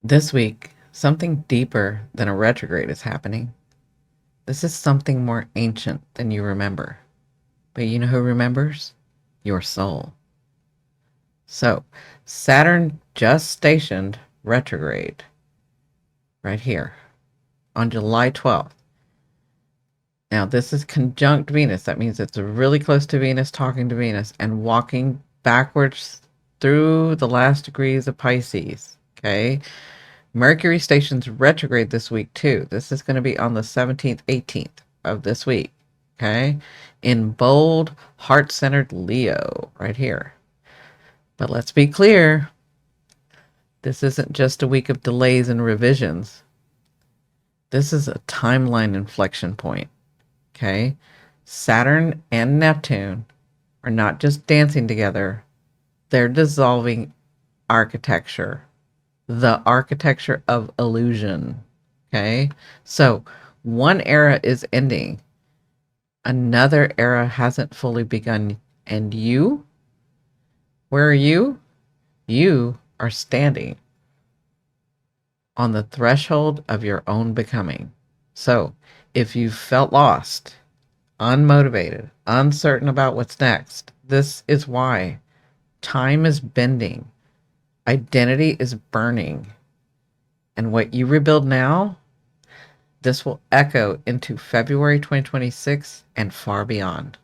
This week, something deeper than a retrograde is happening. This is something more ancient than you remember. But you know who remembers? Your soul. So, Saturn just stationed retrograde right here on July 12th. Now, this is conjunct Venus. That means it's really close to Venus, talking to Venus, and walking backwards through the last degrees of Pisces. Okay. Mercury stations retrograde this week too. This is going to be on the 17th, 18th of this week. Okay. In bold, heart-centered Leo right here. But let's be clear. This isn't just a week of delays and revisions. This is a timeline inflection point. Okay. Saturn and Neptune are not just dancing together. They're dissolving architecture, the architecture of illusion. Okay. So one era is ending. Another era hasn't fully begun. And you? Where are you? You are standing on the threshold of your own becoming. So if you felt lost, unmotivated, uncertain about what's next, this is why. Time is bending. Identity is burning. And what you rebuild now, this will echo into February 2026 and far beyond.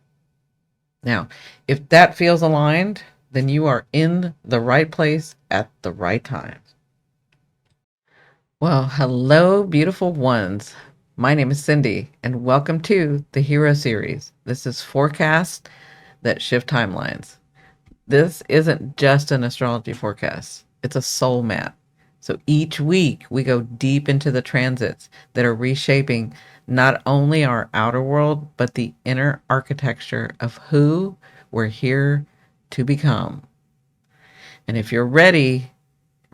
Now, if that feels aligned, then you are in the right place at the right time. Well, hello, beautiful ones. My name is Cindi, and welcome to the Hero Series. This is forecasts that shift timelines. This isn't just an astrology forecast. It's a soul map. So each week we go deep into the transits that are reshaping not only our outer world, but the inner architecture of who we're here to become. And if you're ready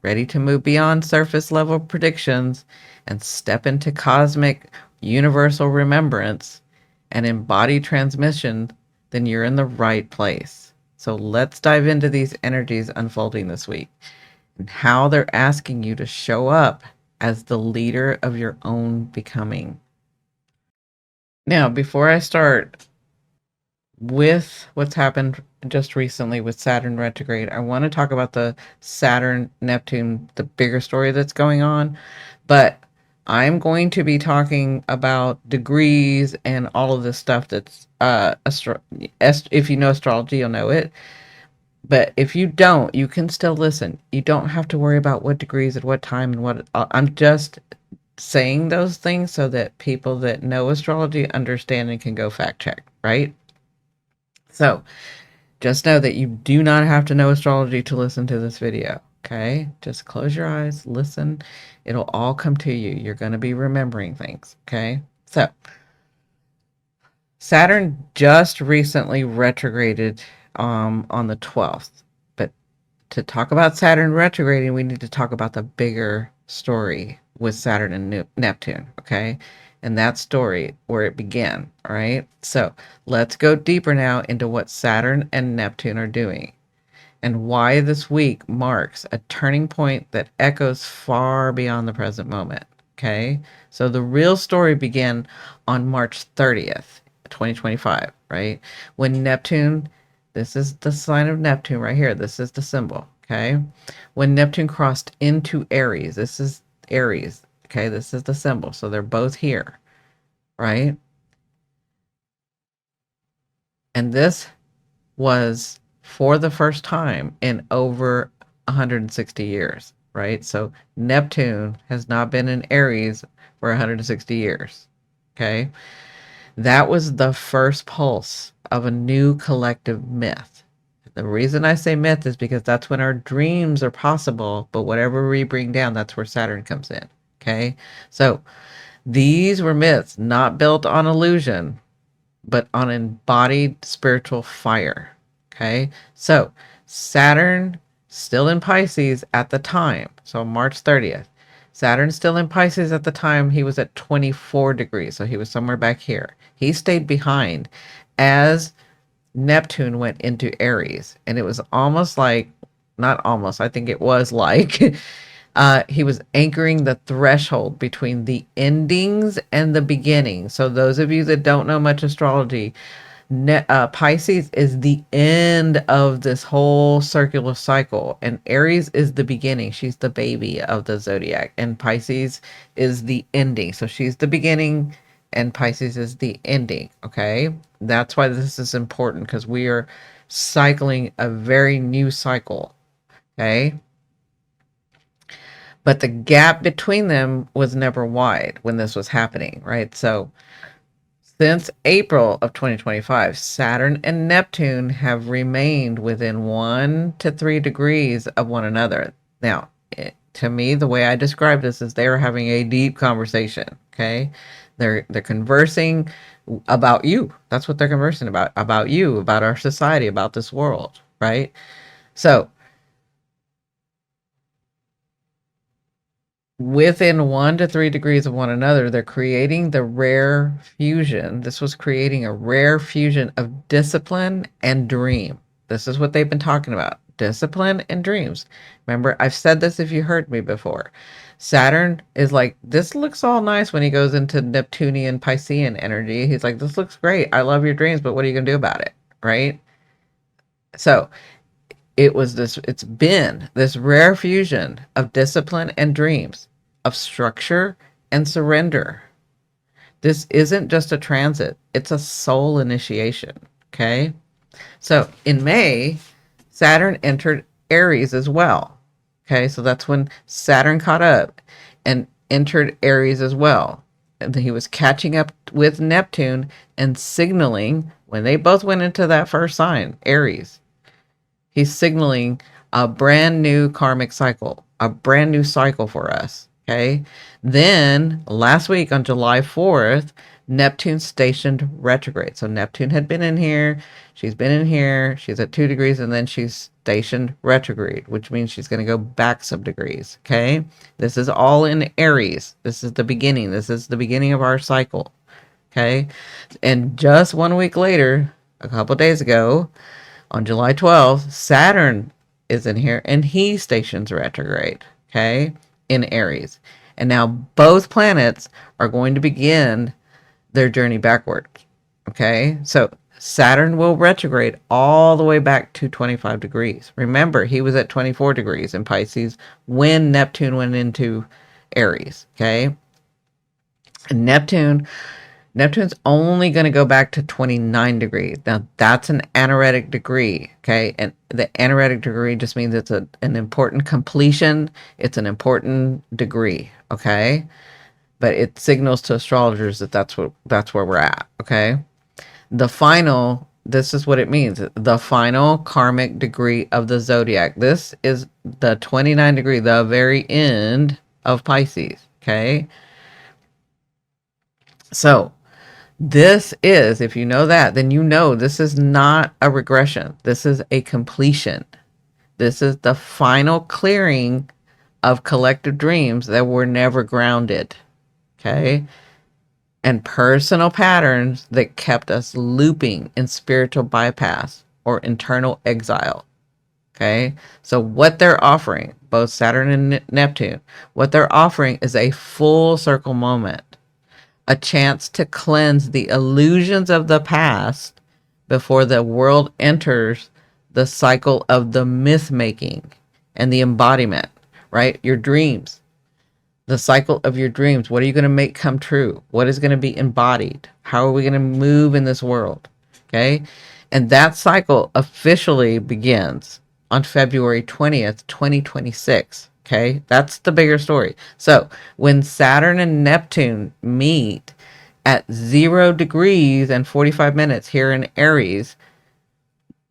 to move beyond surface level predictions and step into cosmic universal remembrance and embody transmission, then you're in the right place. So let's dive into these energies unfolding this week and how they're asking you to show up as the leader of your own becoming. Now, before I start with what's happened just recently with Saturn retrograde, I want to talk about the Saturn Neptune, the bigger story that's going on. But I'm going to be talking about degrees and all of this stuff that's if you know astrology, you'll know it. But if you don't, you can still listen. You don't have to worry about what degrees at what time and what. I'm just saying those things so that people that know astrology understand and can go fact check, right? So just know that you do not have to know astrology to listen to this video. Okay, just close your eyes, listen. It'll all come to you. You're going to be remembering things. Okay, so Saturn just recently retrograded on the 12th. But to talk about Saturn retrograding, we need to talk about the bigger story with Saturn and Neptune. Okay, and that story where it began. All right, so let's go deeper now into what Saturn and Neptune are doing and why this week marks a turning point that echoes far beyond the present moment. Okay, so the real story began on March 30th, 2025, right? When Neptune, this is the sign of Neptune right here, this is the symbol, okay? When Neptune crossed into Aries, this is Aries, okay? This is the symbol, so they're both here, right? And this was for the first time in over 160 years, right? So Neptune has not been in Aries for 160 years, okay? That was the first pulse of a new collective myth. The reason I say myth is because that's when our dreams are possible, but whatever we bring down, that's where Saturn comes in, okay? So these were myths not built on illusion, but on embodied spiritual fire. Okay, so Saturn still in Pisces at the time. So March 30th, Saturn still in Pisces at the time. He was at 24 degrees. So he was somewhere back here. He stayed behind as Neptune went into Aries. And it was almost like, not almost, I think it was like He was anchoring the threshold between the endings and the beginning. So those of you that don't know much astrology, Pisces is the end of this whole circular cycle, and Aries is the beginning. She's the baby of the zodiac, and Pisces is the ending. So she's the beginning, and Pisces is the ending. Okay, that's why this is important, because we are cycling a very new cycle. Okay, but the gap between them was never wide when this was happening, right? So since April of 2025, Saturn and Neptune have remained within 1 to 3 degrees of one another. Now, to me, the way I describe this is they're having a deep conversation. Okay, they're conversing about you. That's what they're conversing about you, about our society, about this world, right? So within 1 to 3 degrees of one another, they're creating the rare fusion. This was creating a rare fusion of discipline and dream. This is what they've been talking about, discipline and dreams. Remember, I've said this if you heard me before. Saturn is like, this looks all nice when he goes into Neptunian Piscean energy. He's like, this looks great. I love your dreams, but what are you going to do about it? Right? So it's been this rare fusion of discipline and dreams, of structure and surrender. This isn't just a transit, it's a soul initiation. Okay, so in May, Saturn entered Aries as well. Okay, so that's when Saturn caught up and entered Aries as well, and he was catching up with Neptune and signaling when they both went into that first sign, Aries. He's signaling a brand new karmic cycle, a brand new cycle for us. Okay. Then last week on July 4th, Neptune stationed retrograde. So Neptune had been in here. She's been in here. She's at 2 degrees, and then she's stationed retrograde, which means she's going to go back some degrees. Okay. This is all in Aries. This is the beginning. This is the beginning of our cycle. Okay. And just 1 week later, a couple days ago, on July 12th, Saturn is in here and he stations retrograde, okay, in Aries. And now both planets are going to begin their journey backward, okay? So Saturn will retrograde all the way back to 25 degrees. Remember, he was at 24 degrees in Pisces when Neptune went into Aries, okay? And Neptune's only going to go back to 29 degrees. Now, that's an anaretic degree, okay? And the anaretic degree just means it's an important completion. It's an important degree, okay? But it signals to astrologers that that's where we're at, okay? This is what it means. The final karmic degree of the zodiac. This is the 29 degree, the very end of Pisces, okay? So, this is, if you know that, then you know this is not a regression. This is a completion. This is the final clearing of collective dreams that were never grounded. Okay? And personal patterns that kept us looping in spiritual bypass or internal exile. Okay? So what they're offering, both Saturn and Neptune, what they're offering is a full circle moment. A chance to cleanse the illusions of the past before the world enters the cycle of the myth making and the embodiment, right? Your dreams, the cycle of your dreams. What are you going to make come true? What is going to be embodied? How are we going to move in this world? Okay. And that cycle officially begins on February 20th, 2026. Okay, that's the bigger story. So when Saturn and Neptune meet at 0 degrees and 45 minutes here in Aries,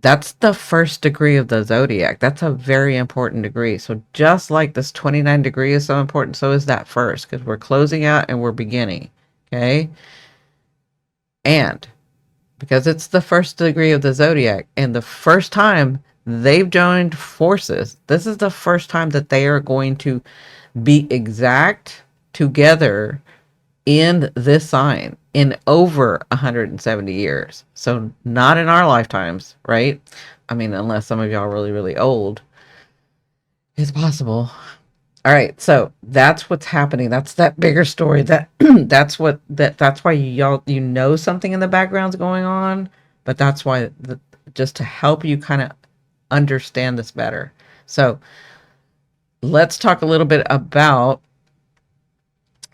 that's the first degree of the zodiac. That's a very important degree. So just like this 29 degree is so important, so is that first, because we're closing out and we're beginning. Okay, and because it's the first degree of the zodiac and the first time they've joined forces, this is the first time that they are going to be exact together in this sign in over 170 years. So not in our lifetimes, right? I mean, unless some of y'all are really, really old. It's possible. All right, so that's what's happening. That's that bigger story. That that's why y'all something in the background's going on, but that's why just to help you kind of understand this better. So let's talk a little bit about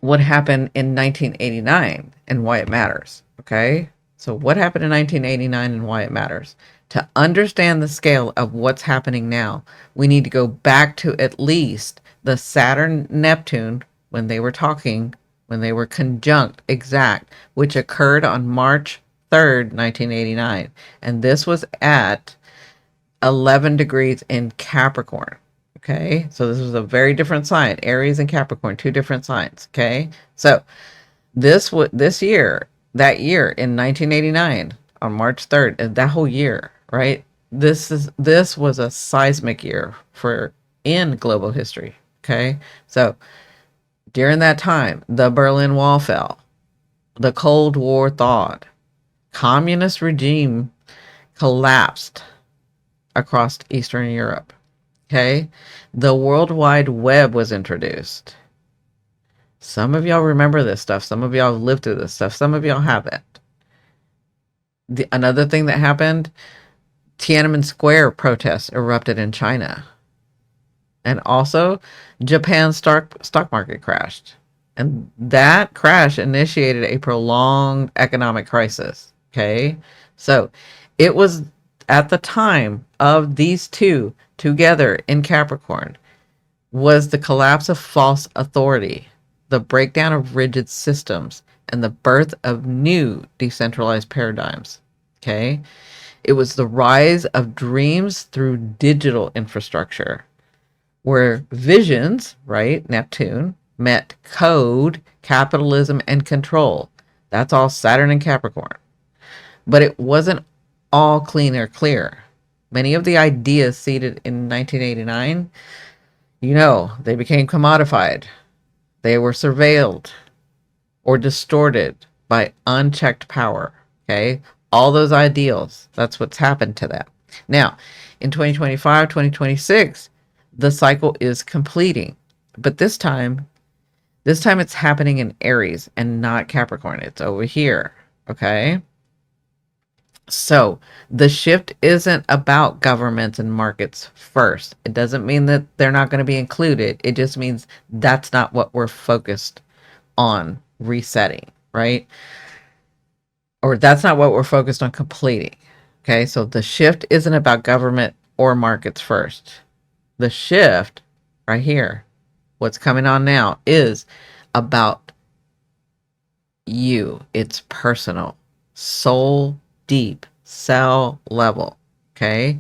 what happened in 1989 and why it matters. Okay, so what happened in 1989 and why it matters. To understand the scale of what's happening now, we need to go back to at least the Saturn Neptune when they were talking, when they were conjunct exact, which occurred on March 3rd, 1989. And this was at 11 degrees in Capricorn. Okay, so this was a very different sign. Aries and Capricorn, two different signs. Okay, so this year, that year in 1989 on March 3rd, and that whole year, right? This was a seismic year for in global history. Okay, so during that time, the Berlin Wall fell, the Cold War thawed, communist regime collapsed across Eastern Europe. Okay, the World Wide Web was introduced. Some of y'all remember this stuff. Some of y'all have lived through this stuff. Some of y'all haven't. Another thing that happened, Tiananmen Square protests erupted in China. And also, Japan's stock market crashed. And that crash initiated a prolonged economic crisis. Okay? So, it was at the time of these two together in Capricorn was the collapse of false authority, the breakdown of rigid systems, and the birth of new decentralized paradigms. Okay? It was the rise of dreams through digital infrastructure, where visions, right, Neptune, met code, capitalism, and control. That's all Saturn and Capricorn. But it wasn't all clean or clear. Many of the ideas seeded in 1989, they became commodified. They were surveilled or distorted by unchecked power. Okay? All those ideals, that's what's happened to them. Now, in 2025, 2026, the cycle is completing. But this time it's happening in Aries and not Capricorn. It's over here. Okay? So the shift isn't about governments and markets first. It doesn't mean that they're not going to be included. It just means that's not what we're focused on resetting, right? Or that's not what we're focused on completing. Okay, so the shift isn't about government or markets first. The shift right here, what's coming on now, is about you. It's personal, soul deep, cell level. Okay,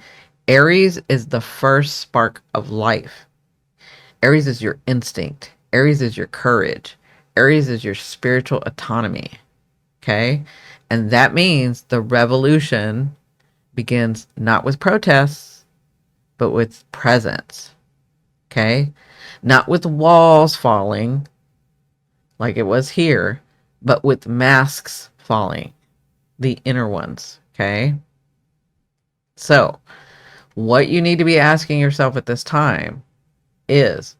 Aries is the first spark of life. Aries is your instinct. Aries is your courage. Aries is your spiritual autonomy. Okay, and that means the revolution begins not with protests, but with presence. Okay? Not with walls falling like it was here, but with masks falling, the inner ones. Okay? So, what you need to be asking yourself at this time is,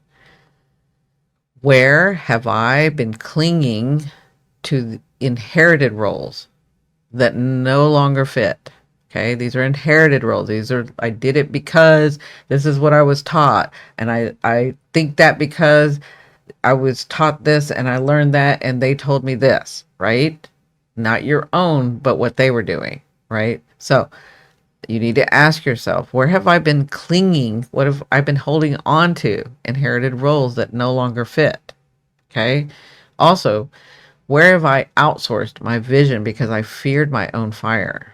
where have I been clinging to inherited roles that no longer fit? Okay, these are inherited roles. I did it because this is what I was taught. And I think that because I was taught this and I learned that and they told me this, right? Not your own, but what they were doing, right? So you need to ask yourself, where have I been clinging? What have I been holding on to? Inherited roles that no longer fit. Okay. Also, where have I outsourced my vision because I feared my own fire?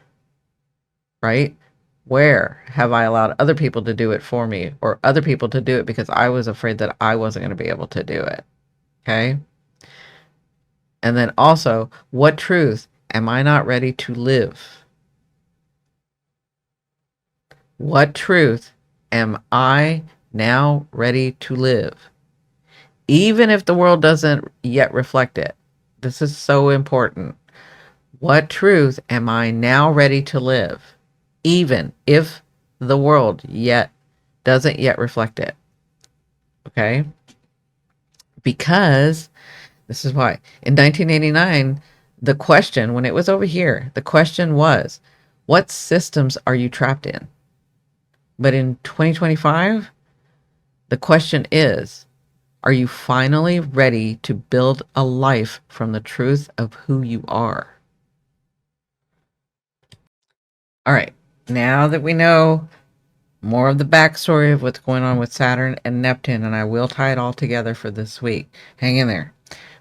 Right? Where have I allowed other people to do it for me, or other people to do it because I was afraid that I wasn't going to be able to do it? Okay. And then also, what truth am I not ready to live? What truth am I now ready to live? Even if the world doesn't yet reflect it. This is so important. What truth am I now ready to live? Even if the world doesn't yet reflect it. Okay? Because this is why. In 1989, the question, when it was over here, the question was, what systems are you trapped in? But in 2025, the question is, are you finally ready to build a life from the truth of who you are? All right, now that we know more of the backstory of what's going on with Saturn and Neptune, and I will tie it all together for this week. Hang in there.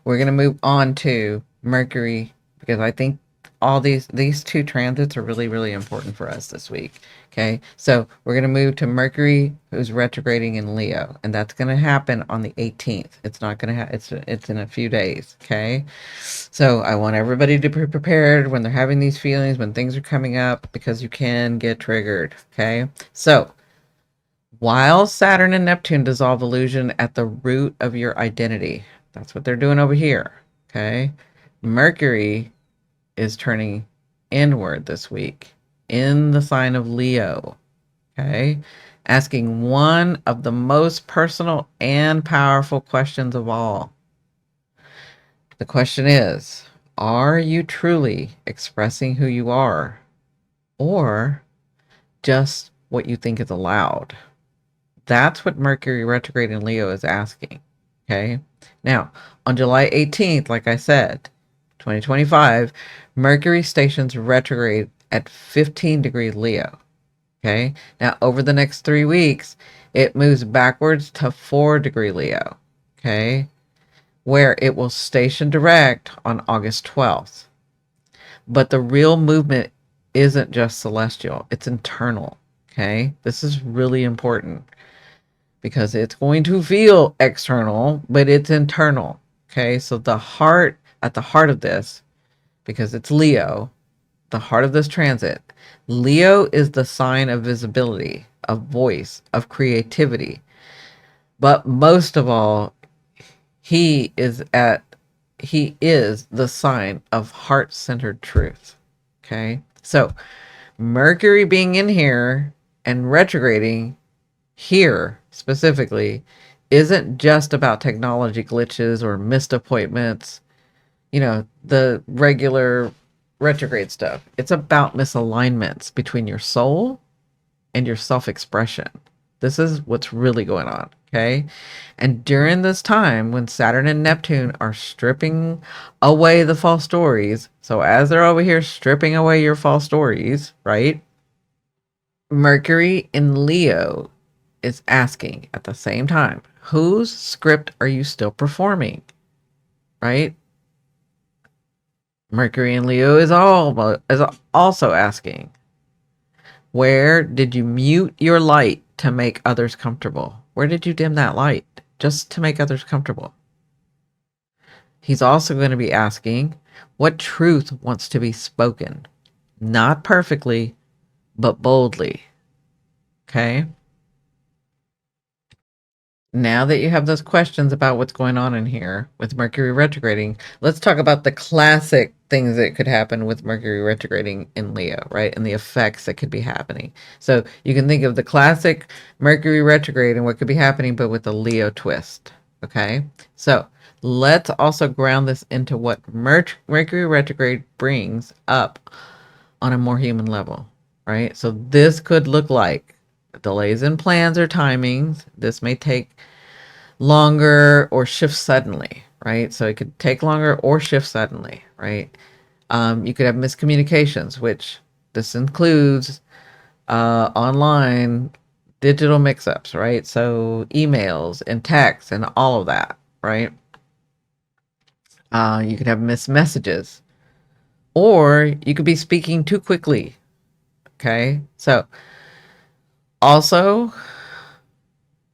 We're going to move on to Mercury because I think all these two transits are really, really important for us this week. Okay, so we're going to move to Mercury, who's retrograding in Leo, and that's going to happen on the 18th. It's not going to it's in a few days. Okay, so I want everybody to be prepared when they're having these feelings, when things are coming up, because you can get triggered. Okay, so while Saturn and Neptune dissolve illusion at the root of your identity, that's what they're doing over here. Okay, Mercury is turning inward this week in the sign of Leo. Okay, asking one of the most personal and powerful questions of all. The question is, are you truly expressing who you are, or just what you think is allowed? That's what Mercury retrograde in Leo is asking. Okay. Now, on July 18th, like I said, 2025, Mercury stations retrograde at 15 degrees Leo. Okay. Now, over the next 3 weeks, it moves backwards to 4 degree Leo. Okay. Where it will station direct on August 12th. But the real movement isn't just celestial, it's internal. Okay. This is really important because it's going to feel external, but it's internal. Okay. So at the heart of this, because it's Leo, the heart of this transit, Leo is the sign of visibility, of voice, of creativity. But most of all, he is the sign of heart-centered truth. Okay. So Mercury being in here and retrograding here specifically isn't just about technology glitches or missed appointments, the regular retrograde stuff. It's about misalignments between your soul and your self-expression. This is what's really going on. Okay. And during this time when Saturn and Neptune are stripping away the false stories, so as they're over here stripping away your false stories, right? Mercury in Leo is asking at the same time, whose script are you still performing? Right? Mercury in Leo is also asking, where did you mute your light to make others comfortable? Where did you dim that light just to make others comfortable? He's also going to be asking, what truth wants to be spoken? Not perfectly, but boldly. Okay? Now that you have those questions about what's going on in here with Mercury retrograding, let's talk about the classic things that could happen with Mercury retrograding in Leo, right? And the effects that could be happening. So you can think of the classic Mercury retrograde and what could be happening, but with a Leo twist. Okay. So let's also ground this into what Mercury retrograde brings up on a more human level, right? So this could look like delays in plans or timings. This may take longer or shift suddenly, right? So it could take longer or shift suddenly, right? You could have miscommunications, which this includes online digital mix-ups, right? So emails and texts and all of that, right? You could have missed messages, or you could be speaking too quickly. Okay. So also,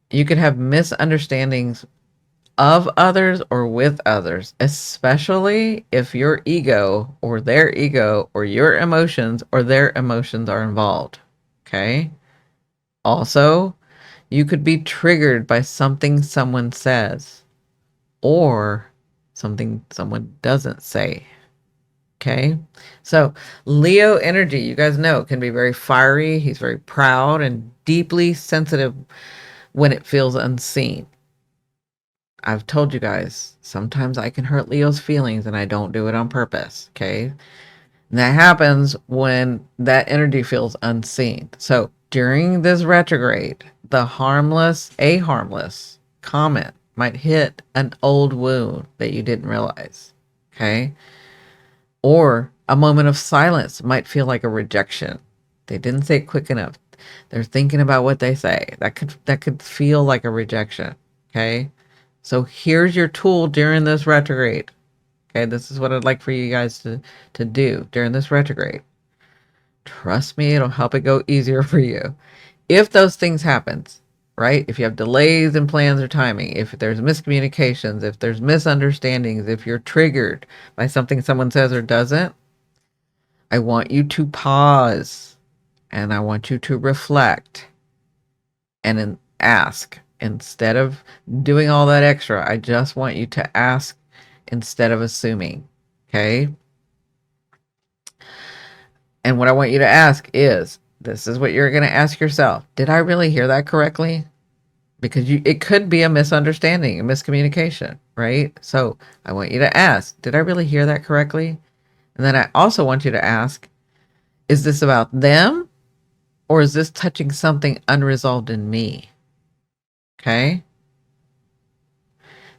you could have misunderstandings of others or with others, especially if your ego or their ego or your emotions or their emotions are involved. Okay. Also, you could be triggered by something someone says or something someone doesn't say. Okay. So Leo energy, you guys know, can be very fiery. He's very proud and deeply sensitive when it feels unseen. I've told you guys, sometimes I can hurt Leo's feelings and I don't do it on purpose. Okay. And that happens when that energy feels unseen. So during this retrograde, a harmless comment might hit an old wound that you didn't realize. Okay. Or a moment of silence might feel like a rejection. They didn't say it quick enough. They're thinking about what they say. That could feel like a rejection. Okay. So here's your tool during this retrograde. Okay, this is what I'd like for you guys to do during this retrograde. Trust me, it'll help it go easier for you. If those things happen, right? If you have delays in plans or timing, if there's miscommunications, if there's misunderstandings, if you're triggered by something someone says or doesn't, I want you to pause and I want you to reflect and then ask. Instead of doing all that extra, I just want you to ask instead of assuming. Okay. And what I want you to ask is, this is what you're going to ask yourself. Did I really hear that correctly? Because it could be a misunderstanding, a miscommunication, right? So I want you to ask, did I really hear that correctly? And then I also want you to ask, is this about them or is this touching something unresolved in me? Okay.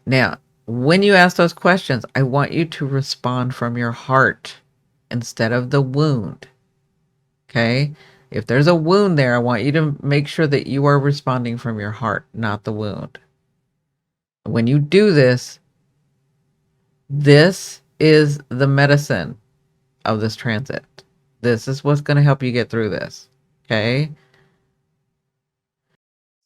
Now, when you ask those questions, I want you to respond from your heart instead of the wound. Okay. If there's a wound there, I want you to make sure that you are responding from your heart, not the wound. When you do this, this is the medicine of this transit. This is what's going to help you get through this. Okay.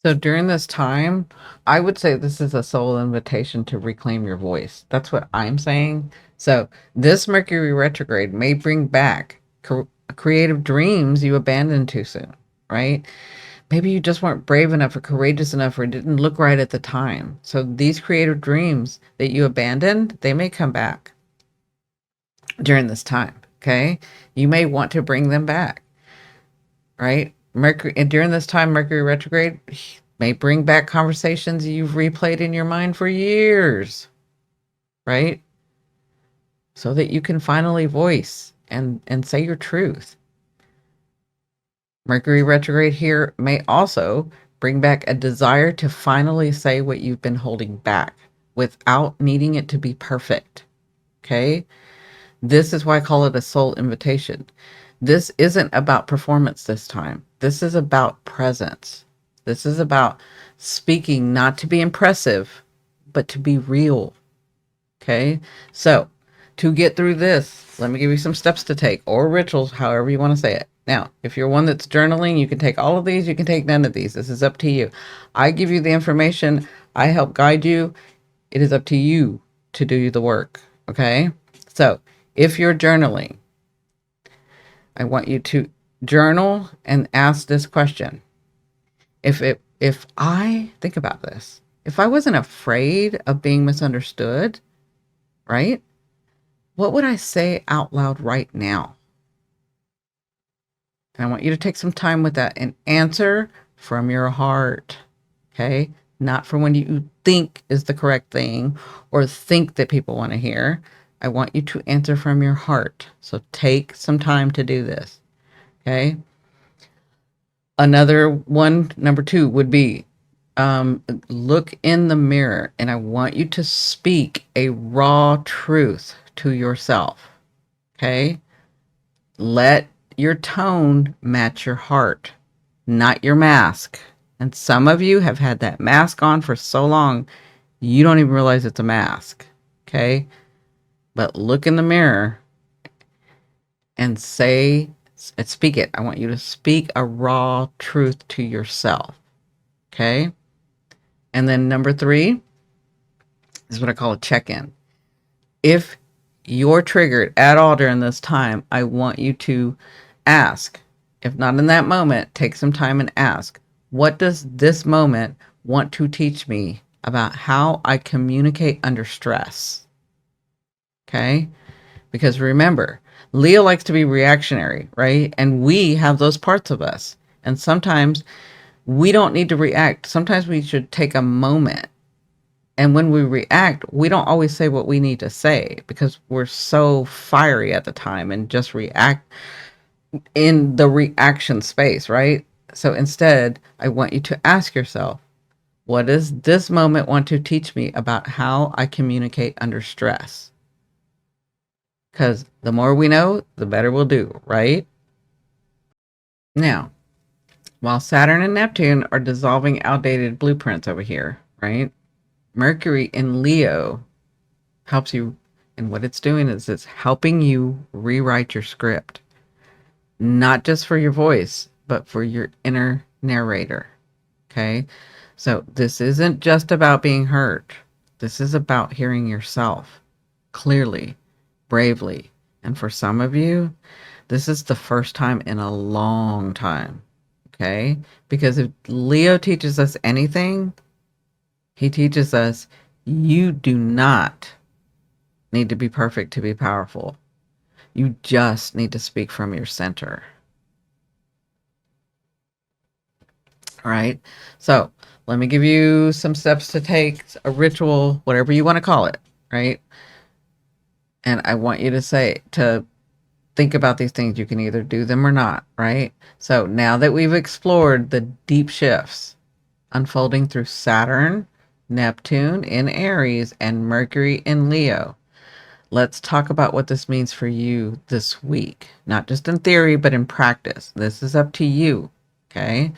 So during this time, I would say this is a soul invitation to reclaim your voice. That's what I'm saying. So this Mercury retrograde may bring back creative dreams you abandoned too soon, right? Maybe you just weren't brave enough or courageous enough or it didn't look right at the time. So these creative dreams that you abandoned, they may come back during this time, okay? You may want to bring them back, right? Mercury, and during this time, Mercury retrograde may bring back conversations you've replayed in your mind for years, right? So that you can finally voice and say your truth. Mercury retrograde here may also bring back a desire to finally say what you've been holding back without needing it to be perfect. Okay? This is why I call it a soul invitation. This isn't about performance this time. This is about presence. This is about speaking not to be impressive, but to be real. Okay? So, to get through this, let me give you some steps to take or rituals, however you want to say it. Now, if you're one that's journaling, you can take all of these, you can take none of these. This is up to you. I give you the information, I help guide you. It is up to you to do the work. Okay? So, if you're journaling, I want you to journal and ask this question. If I think about this, if I wasn't afraid of being misunderstood, right? What would I say out loud right now? And I want you to take some time with that and answer from your heart. Okay? Not from what you think is the correct thing or think that people want to hear. I want you to answer from your heart. So take some time to do this. Okay? Another one, number 2, would be look in the mirror and I want you to speak a raw truth to yourself. Okay? Let your tone match your heart, not your mask. And some of you have had that mask on for so long, you don't even realize it's a mask. Okay? But look in the mirror and speak it. I want you to speak a raw truth to yourself. Okay? And then number 3 is what I call a check-in. If you're triggered at all during this time, I want you to ask. If not in that moment, take some time and ask, what does this moment want to teach me about how I communicate under stress? Okay? Because remember, Leo likes to be reactionary, right? And we have those parts of us. And sometimes we don't need to react. Sometimes we should take a moment And when we react, we don't always say what we need to say because we're so fiery at the time and just react in the reaction space, right? So instead, I want you to ask yourself, what does this moment want to teach me about how I communicate under stress? Because the more we know, the better we'll do, right? Now, while Saturn and Neptune are dissolving outdated blueprints over here, right? Mercury in Leo helps you, and what it's doing is it's helping you rewrite your script, not just for your voice, but for your inner narrator. Okay. So this isn't just about being heard. This is about hearing yourself clearly, bravely. And for some of you, this is the first time in a long time. Okay. Because if Leo teaches us anything, he teaches us you do not need to be perfect to be powerful. You just need to speak from your center. All right. So let me give you some steps to take, a ritual, whatever you want to call it. Right. And I want you to think about these things. You can either do them or not. Right. So now that we've explored the deep shifts unfolding through Saturn, Neptune in Aries, and Mercury in Leo, let's talk about what this means for you this week. Not just in theory, but in practice. This is up to you. Okay.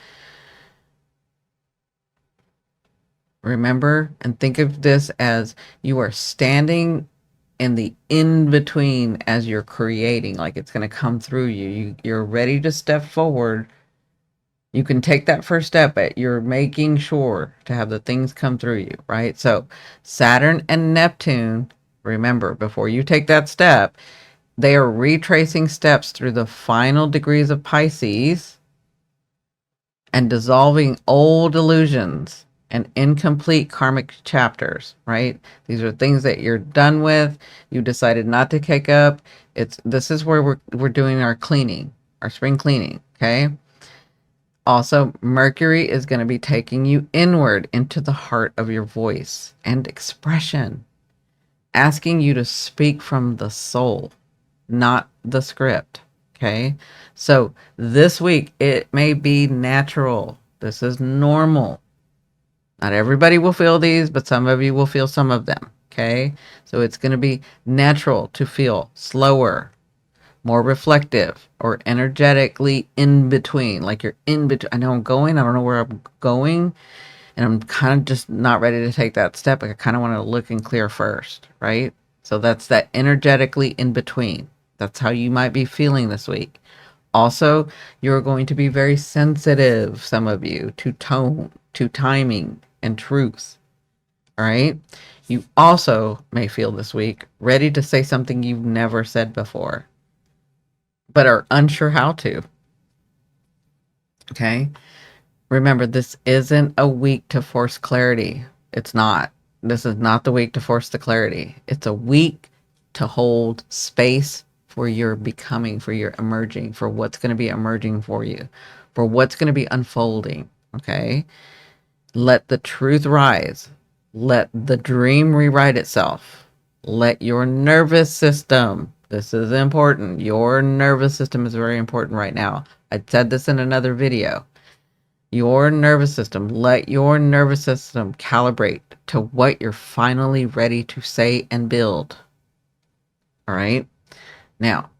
Remember and think of this as you are standing in the in between as you're creating, like it's going to come through you. You're ready to step forward. You can take that first step, but you're making sure to have the things come through you, right? So Saturn and Neptune, remember, before you take that step, they are retracing steps through the final degrees of Pisces and dissolving old illusions and incomplete karmic chapters, right? These are things that you're done with. You decided not to kick up. This is where we're doing our cleaning, our spring cleaning, okay? Also, Mercury is going to be taking you inward into the heart of your voice and expression, asking you to speak from the soul, not the script. Okay. So this week, it may be natural. This is normal. Not everybody will feel these, but some of you will feel some of them. Okay. So it's going to be natural to feel slower, more reflective, or energetically in between. Like you're in between. I know I'm going. I don't know where I'm going. And I'm kind of just not ready to take that step. I kind of want to look and clear first. Right. So that's that energetically in between. That's how you might be feeling this week. Also, you're going to be very sensitive, some of you, to tone, to timing, and truth. All right. You also may feel this week ready to say something you've never said before, but are unsure how to. Okay. Remember, this isn't a week to force clarity. It's not. This is not the week to force the clarity. It's a week to hold space for your becoming, for your emerging, for what's going to be emerging for you, for what's going to be unfolding. Okay. Let the truth rise. Let the dream rewrite itself. Let your nervous system, this is important. Your nervous system is very important right now. I said this in another video. Your nervous system, let your nervous system calibrate to what you're finally ready to say and build. All right. Now,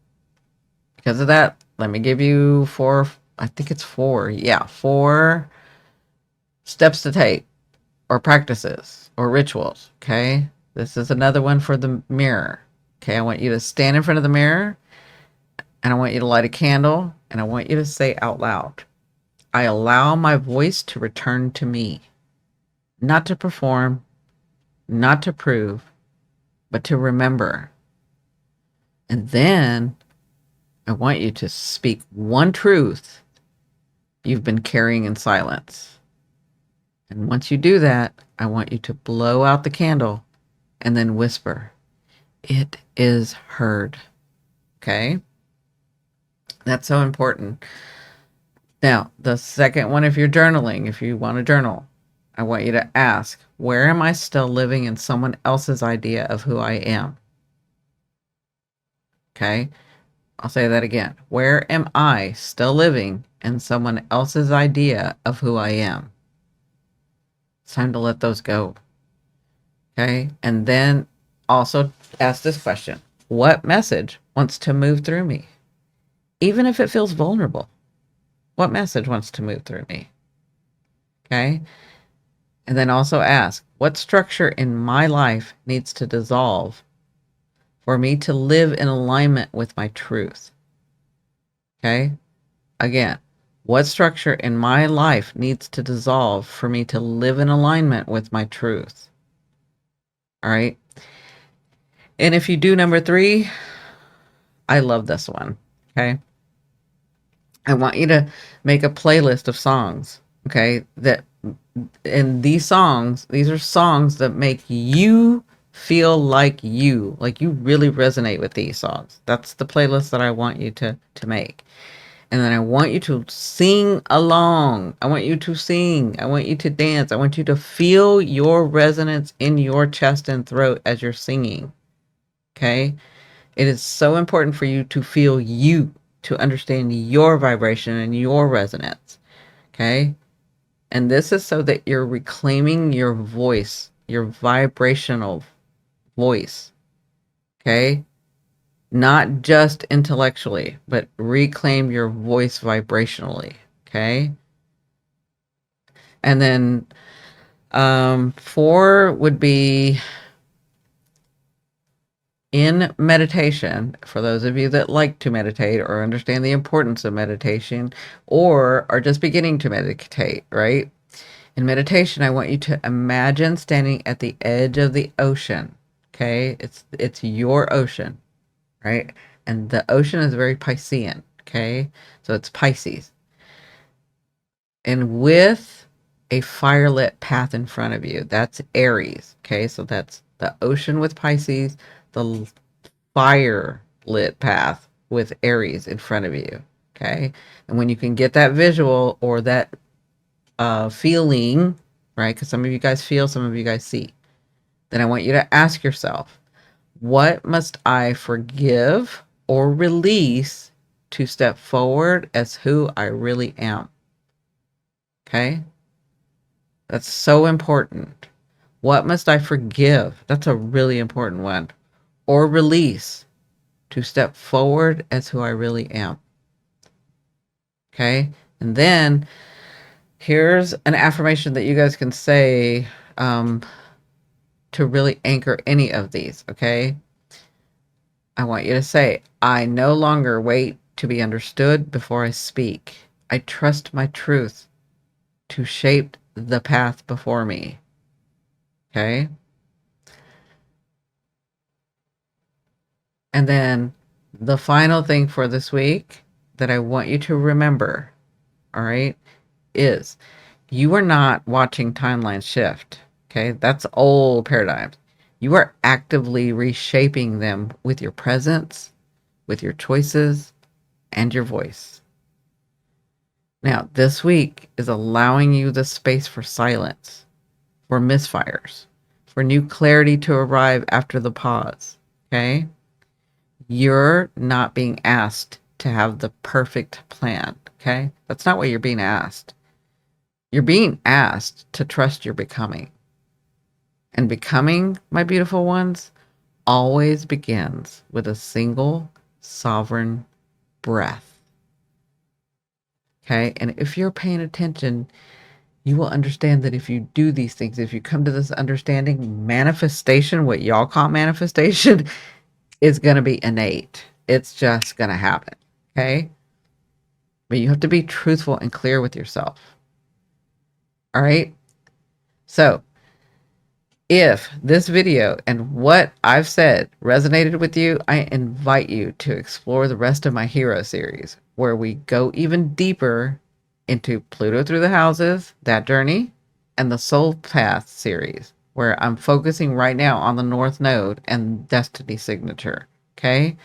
because of that, let me give you four steps to take, or practices, or rituals. Okay. This is another one for the mirror. Okay. I want you to stand in front of the mirror and I want you to light a candle and I want you to say out loud, I allow my voice to return to me, not to perform, not to prove, but to remember. And then I want you to speak one truth you've been carrying in silence. And once you do that, I want you to blow out the candle and then whisper, it is heard. Okay? That's so important. Now, the second one, if you're journaling, if you want to journal, I want you to ask, where am I still living in someone else's idea of who I am? Okay. I'll say that again. Where am I still living in someone else's idea of who I am? It's time to let those go. Okay. And then also ask this question: what message wants to move through me? Even if it feels vulnerable, what message wants to move through me? Okay. And then also ask, what structure in my life needs to dissolve for me to live in alignment with my truth? Okay. Again, what structure in my life needs to dissolve for me to live in alignment with my truth? All right. And if you do number 3, I love this one. Okay. I want you to make a playlist of songs. Okay. And these are songs that make you feel like you really resonate with these songs. That's the playlist that I want you to make. And then I want you to sing along. I want you to sing. I want you to dance. I want you to feel your resonance in your chest and throat as you're singing. Okay? It is so important for you to feel you, to understand your vibration and your resonance. Okay? And this is so that you're reclaiming your voice, your vibrational voice. Okay? Not just intellectually, but reclaim your voice vibrationally. Okay. And then 4 would be in meditation. For those of you that like to meditate or understand the importance of meditation or are just beginning to meditate, right? In meditation, I want you to imagine standing at the edge of the ocean. Okay. It's your ocean. Right? And the ocean is very Piscean, okay? So it's Pisces. And with a firelit path in front of you, that's Aries, okay? So that's the ocean with Pisces, the fire lit path with Aries in front of you, okay? And when you can get that visual or that feeling, right? Because some of you guys feel, some of you guys see, then I want you to ask yourself, what must I forgive or release to step forward as who I really am? Okay? That's so important. What must I forgive? That's a really important one. Or release to step forward as who I really am. Okay? And then here's an affirmation that you guys can say to really anchor any of these. Okay? I want you to say, I no longer wait to be understood before I speak. I trust my truth to shape the path before me. Okay? And then the final thing for this week that I want you to remember, all right, is you are not watching timelines shift. Okay? That's old paradigms. You are actively reshaping them with your presence, with your choices, and your voice. Now, this week is allowing you the space for silence, for misfires, for new clarity to arrive after the pause. Okay? You're not being asked to have the perfect plan. Okay? That's not what you're being asked. You're being asked to trust your becoming. And becoming, my beautiful ones, always begins with a single sovereign breath. Okay? And if you're paying attention, you will understand that if you do these things, if you come to this understanding, manifestation, what y'all call manifestation, is going to be innate. It's just going to happen. Okay? But you have to be truthful and clear with yourself. All right? So, if this video and what I've said resonated with you, I invite you to explore the rest of my Hero series, where we go even deeper into Pluto through the houses, that journey, and the Soul Path series, where I'm focusing right now on the North Node and Destiny Signature. Okay?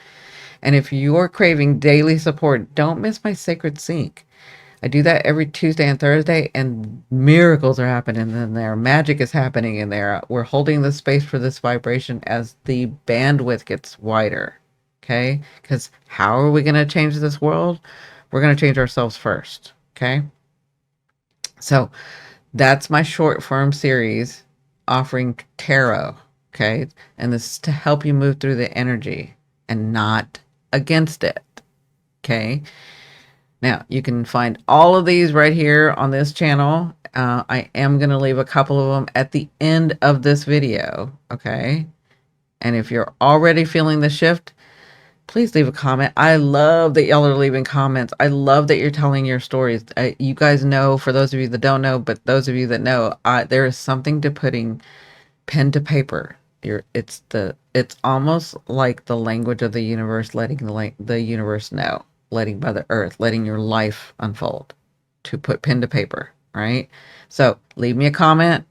And if you're craving daily support, don't miss my Sacred Sync. I do that every Tuesday and Thursday, and miracles are happening in there. Magic is happening in there. We're holding the space for this vibration as the bandwidth gets wider. Okay? Because how are we going to change this world? We're going to change ourselves first. Okay? So that's my short form series offering tarot. Okay? And this is to help you move through the energy and not against it. Okay? Now, you can find all of these right here on this channel. I am going to leave a couple of them at the end of this video, okay? And if you're already feeling the shift, please leave a comment. I love that y'all are leaving comments. I love that you're telling your stories. You guys know, for those of you that don't know, but those of you that know, there is something to putting pen to paper. It's almost like the language of the universe, letting the universe know, letting Mother Earth, letting your life unfold, to put pen to paper, right? So leave me a comment,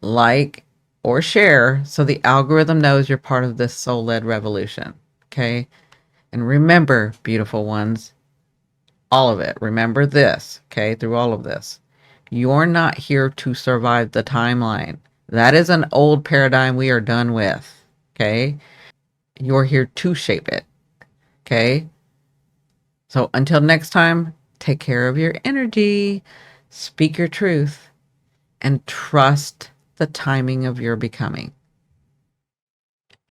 like, or share so the algorithm knows you're part of this soul-led revolution. Okay? And remember, beautiful ones, all of it. Remember this, okay, through all of this. You're not here to survive the timeline. That is an old paradigm we are done with, okay? You're here to shape it, okay? So until next time, take care of your energy, speak your truth, and trust the timing of your becoming.